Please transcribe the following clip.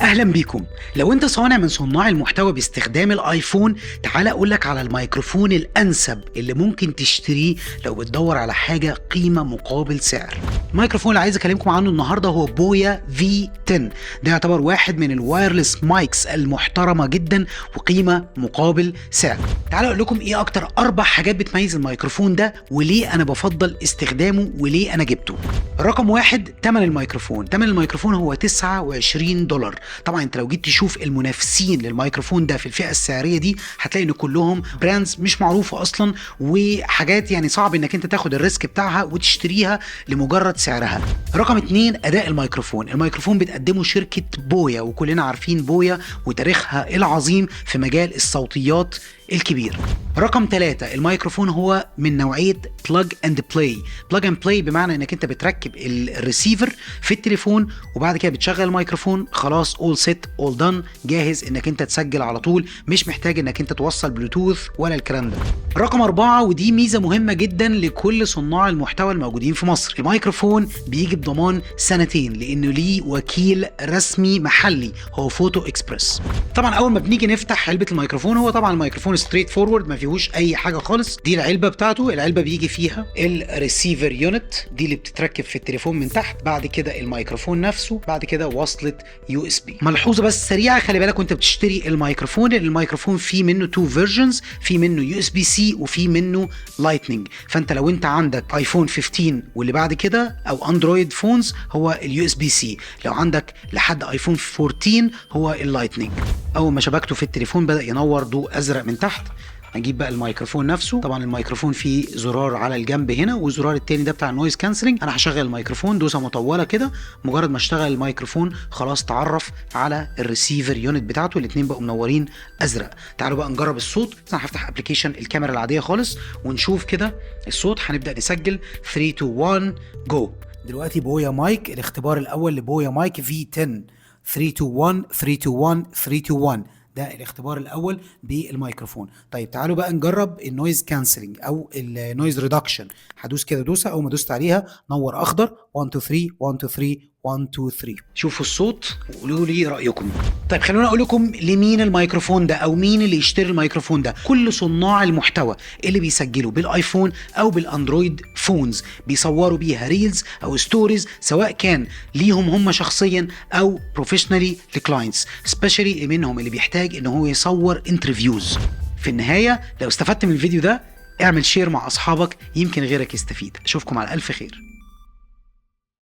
اهلا بيكم. لو انت صانع من صناع المحتوى باستخدام الايفون، تعال اقولك على الميكروفون الانسب اللي ممكن تشتريه لو بتدور على حاجه قيمه مقابل سعر. الميكروفون اللي عايز اكلمكم عنه النهارده هو بويا V10. ده يعتبر واحد من الوايرلس مايكس المحترمه جدا وقيمه مقابل سعر. تعال اقول لكم ايه اكتر 4 حاجات بتميز الميكروفون ده وليه انا بفضل استخدامه وليه انا جبته. رقم 1، ثمن الميكروفون. ثمن الميكروفون هو $29. طبعا انت لو جيت تشوف المنافسين للميكروفون ده في الفئه السعريه دي هتلاقي ان كلهم براندز مش معروفه اصلا، وحاجات يعني صعب انك انت تاخد الريسك بتاعها وتشتريها لمجرد سعرها. رقم 2، اداء الميكروفون. الميكروفون بتقدمه شركه بويا، وكلنا عارفين بويا وتاريخها العظيم في مجال الصوتيات الكبير. رقم 3، الميكروفون هو من نوعيه بلاج اند بلاي. بلاج اند بلاي بمعنى انك انت بتركب الريسيفر في التليفون وبعد كده بتشغل الميكروفون، خلاص اول سيت اول دان، جاهز انك انت تسجل على طول، مش محتاج انك انت توصل بلوتوث ولا الكلام ده. رقم 4، ودي ميزه مهمه جدا لكل صناع المحتوى الموجودين في مصر، الميكروفون بيجي بضمان 2 لانه ليه وكيل رسمي محلي هو فوتو اكسبرس. طبعا اول ما بنيجي نفتح علبه الميكروفون، هو طبعا الميكروفون ستريت فورورد ما فيهوش اي حاجه خالص. دي العلبه بتاعته، العلبه بيجي فيها الريسيفر يونت دي اللي بتتركب في التليفون من تحت، بعد كده الميكروفون نفسه، بعد كده وصله USB. ملحوظه بس سريعه، خلي بالك وانت بتشتري الميكروفون، لان الميكروفون فيه منه 2 فيرجنز، في منه USB-C وفي منه لايتنينج. فانت لو انت عندك ايفون 15 واللي بعد كده او اندرويد فونز هو USB-C، لو عندك لحد ايفون 14 هو اللايتنينج. اول ما شبكته في التليفون بدا ينور ضوء ازرق من تحت. هنجيب بقى الميكروفون نفسه. طبعا الميكروفون فيه زرار على الجنب هنا، والزرار التاني ده بتاع النويز كانسلنج. انا هشغل الميكروفون دوسه مطوله كده، مجرد ما اشتغل الميكروفون خلاص تعرف على الريسيفر يونت بتاعته، الاثنين بقوا منورين ازرق. تعالوا بقى نجرب الصوت. انا هفتح ابلكيشن الكاميرا العاديه خالص ونشوف كده الصوت. هنبدا نسجل 3 2 1 جو. دلوقتي بويا مايك، الاختبار الاول لبويا مايك V10. 3 2 1 3 2 1 3 2 1 ده الاختبار الاول بالميكروفون. طيب تعالوا بقى نجرب النويز كانسلنج او النويز ريدكشن. هدوس كده دوسه، اول ما دوست عليها نور اخضر 1 2 3 1 2 3 1 2 3. شوفوا الصوت وقولوا لي رايكم. طيب خلونا اقول لكم لمين الميكروفون ده او مين اللي يشتري الميكروفون ده. كل صناع المحتوى اللي بيسجلوا بالايفون او بالاندرويد فونز، بيصوروا بيها ريلز او ستوريز، سواء كان ليهم هم شخصيا او بروفيشنالي لكلاينتس، سبيشالي منهم اللي بيحتاج ان هو يصور انترفيوز. في النهايه لو استفدت من الفيديو ده اعمل شير مع اصحابك، يمكن غيرك يستفيد. اشوفكم على الف خير.